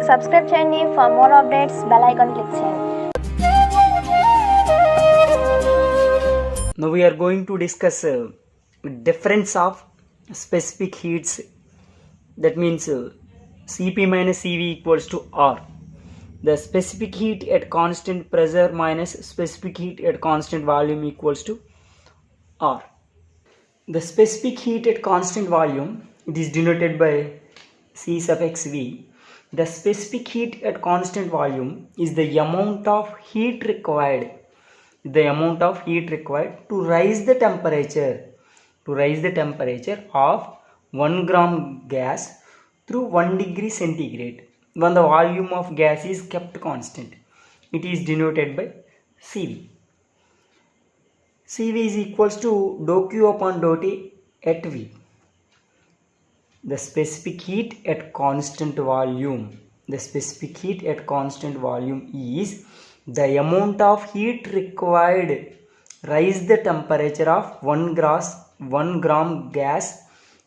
Subscribe చేయండి. For more updates bell icon click చేయండి. Now we are going to discuss difference of specific heats. That means Cp minus Cv equals to R. The specific heat at constant pressure minus specific heat at constant volume equals to R. The specific heat at constant volume, it is denoted by C suffix V. The specific heat at constant volume is the amount of heat required to raise the temperature of 1 gram gas through 1 degree centigrade when the volume of gas is kept constant. It is denoted by Cv. Cv is equals to dou Q upon dou T at V. The specific heat at constant volume is the amount of heat required raise the temperature of 1 gram gas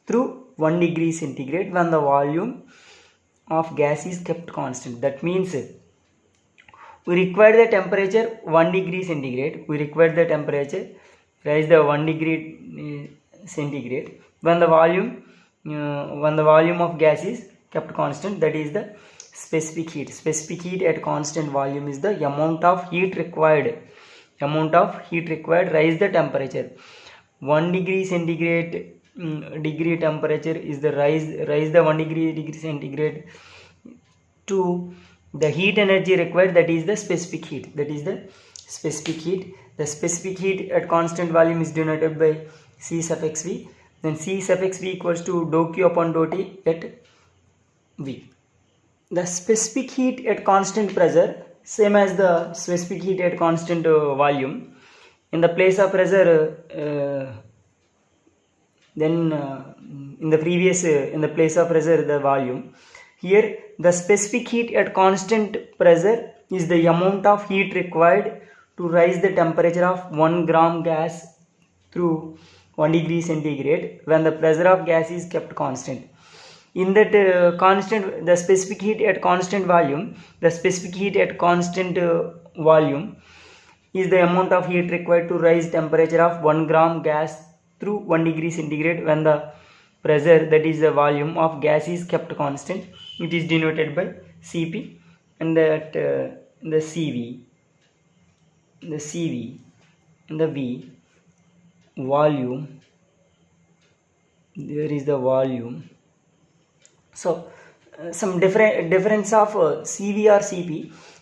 through 1 degree centigrade when the volume of gas is kept constant. That means we require the temperature 1 degree centigrade. Raise the 1 degree centigrade when the volume of gas is kept constant. That is the specific heat. Specific heat at constant volume is the amount of heat required raise the temperature. 1 degree centigrade degree temperature is the raise the 1 degree centigrade to the heat energy required, that is the specific heat. The specific heat at constant volume is denoted by C suffix V. Then C suffix V equals to dou Q upon dou T at V. The specific heat at constant pressure, same as the specific heat at constant volume. In the place of pressure, in the place of pressure, the volume. Here, the specific heat at constant pressure is the amount of heat required to raise the temperature of 1 gram gas through 1 degree centigrade when the pressure of gas is kept constant. In that the specific heat at constant volume is the amount of heat required to raise temperature of 1 gram gas through 1 degree centigrade when the pressure, that is the volume of gas, is kept constant. It is denoted by Cp, and that the Cv and the V volume. There is the volume. So some difference of Cv or Cp.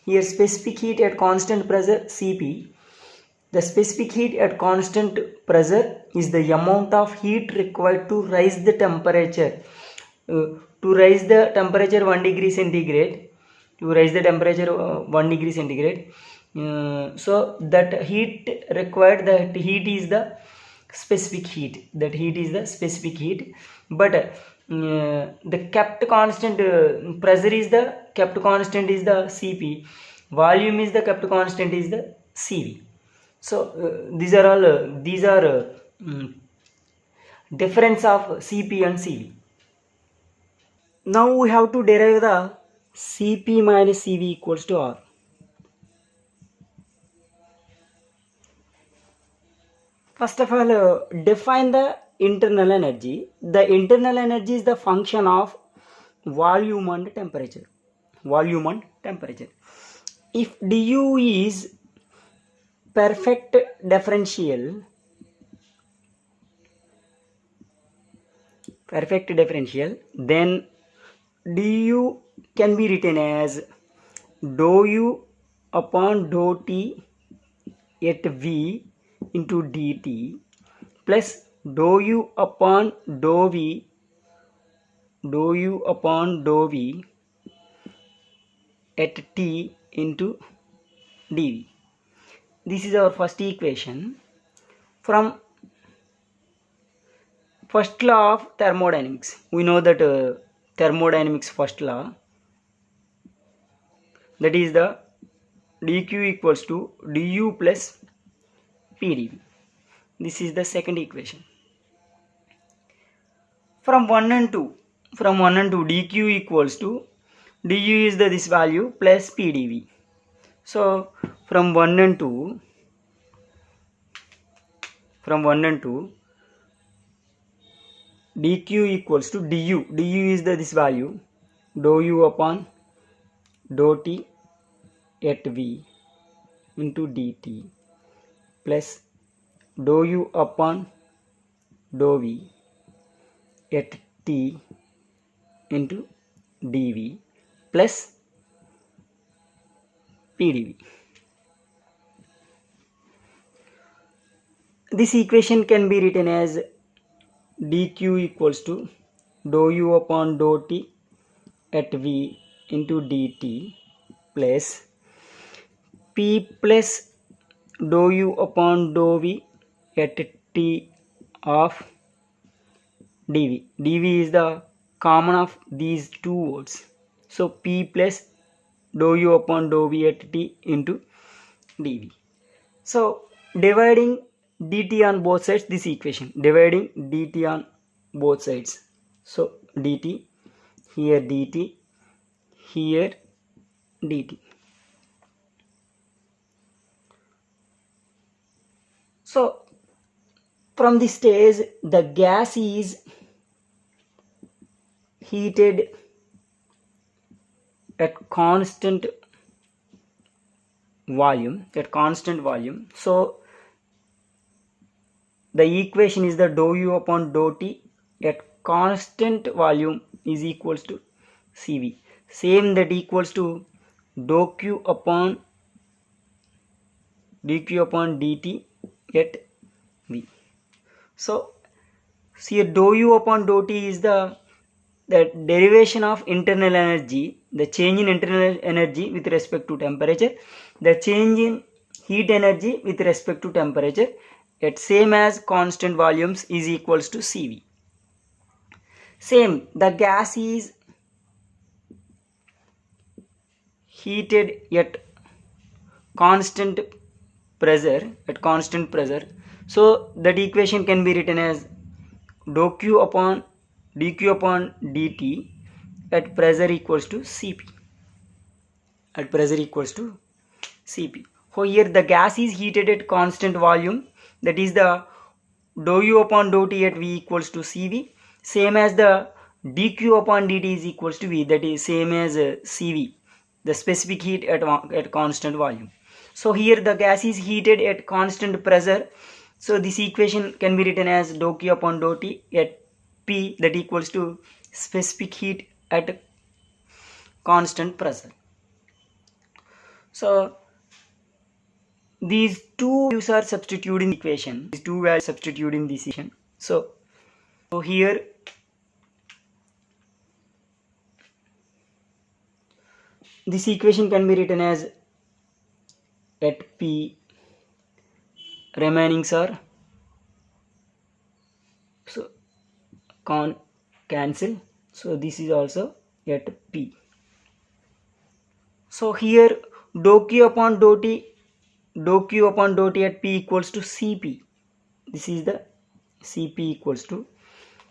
Here specific heat at constant pressure, Cp. The specific heat at constant pressure is the amount of heat required to raise the temperature 1 degree centigrade. So that heat required, is the specific heat. But the kept constant pressure is the kept constant is the Cp. Volume is the kept constant is the Cv. So these are difference of Cp and Cv. Now we have to derive the Cp minus Cv equals to R. First of all, define the internal energy. The internal energy is the function of volume and temperature. If du is perfect differential, then du can be written as dou U upon dou T at V into dt plus dou U upon dou V at T into dV. This is our first equation. From first law of thermodynamics, we know that thermodynamics first law, that is the dq equals to du plus pdv. This is the second equation. From 1 and 2 dq equals to du is this value plus pdv. So from 1 and 2, dq equals to du is this value dou u upon dou t at v into dt plus dou u upon dou v at t into dv plus pdv. This equation can be written as dq equals to dou u upon dou t at v into dt plus p plus dou u upon dou v at t of dv. dv is the common of these two words. So p plus dou u upon dou v at t into dv. So dividing dt on both sides, this equation, dividing dt on both sides. So dt, here dt, here dt. So from this stage, the gas is heated at constant volume, So the equation is the dou u upon dou t at constant volume is equals to cv. Same that equals to dou q upon dq upon dt at v. So see, dou u upon dou t is the derivation of internal energy, the change in internal energy with respect to temperature, the change in heat energy with respect to temperature at same as constant volumes is equals to cv. Same, the gas is heated at constant pressure, so that equation can be written as dou q upon dq upon dt at pressure equals to cp. So here the gas is heated at constant volume, that is the dou u upon dou t at v equals to cv, same as the dq upon dt is equals to v, that is same as cv, the specific heat at constant volume. So here the gas is heated at constant pressure, so this equation can be written as dou q upon dou t at p, that equals to specific heat at constant pressure. So these two values are substituted in the equation. So here this equation can be written as at p remaining are so cancel. So this is also at p. So here dou q upon dou t at p equals to cp. This is the cp equals to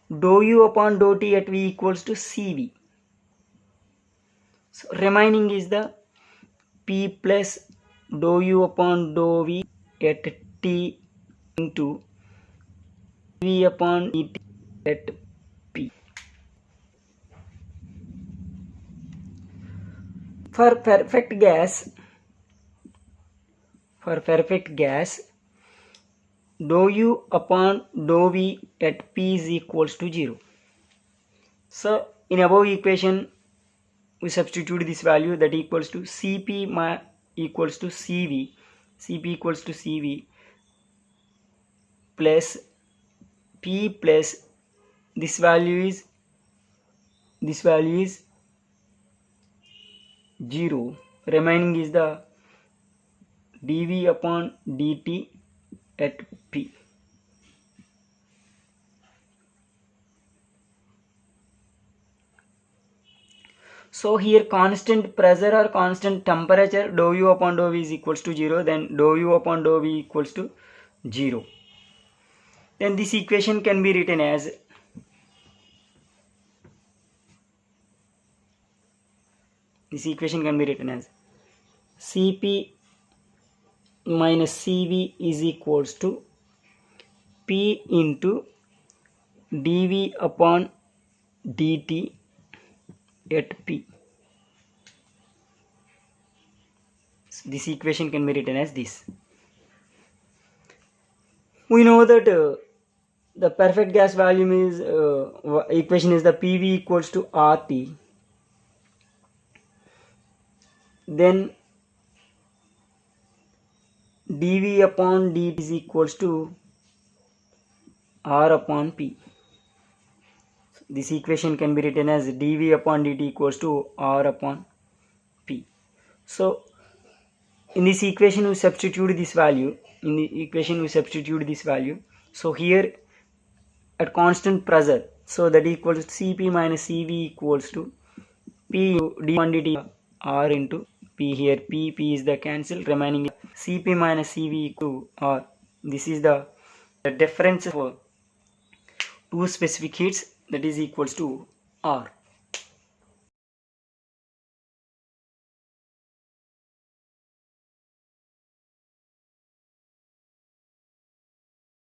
dou u upon dou t at v equals to cv. So remaining is the p plus dou u upon dou v at t into v upon dt at p. For perfect gas, dou u upon dou v at p is equals to 0. So in above equation we substitute this value, that equals to cp equals to cv plus p plus this value is 0, remaining is the dv upon dt at p. So here constant pressure or constant temperature dou u upon dou v is equals to 0, then dou u upon dou v equals to 0. Then this equation can be written as this equation can be written as Cp minus Cv is equals to P into dV upon dt at P. So this equation can be written as this. We know that the perfect gas volume is equation is the PV equals to RT. Then dV upon dt is equals to R upon P. So this equation can be written as dV upon dt equals to R upon P. So in this equation we substitute this value. So here at constant pressure, so that equals Cp minus Cv equals to P d1 dt R into P. Here P is the cancel, remaining Cp minus Cv equal to R. This is the difference for two specific heats, that is equals to R.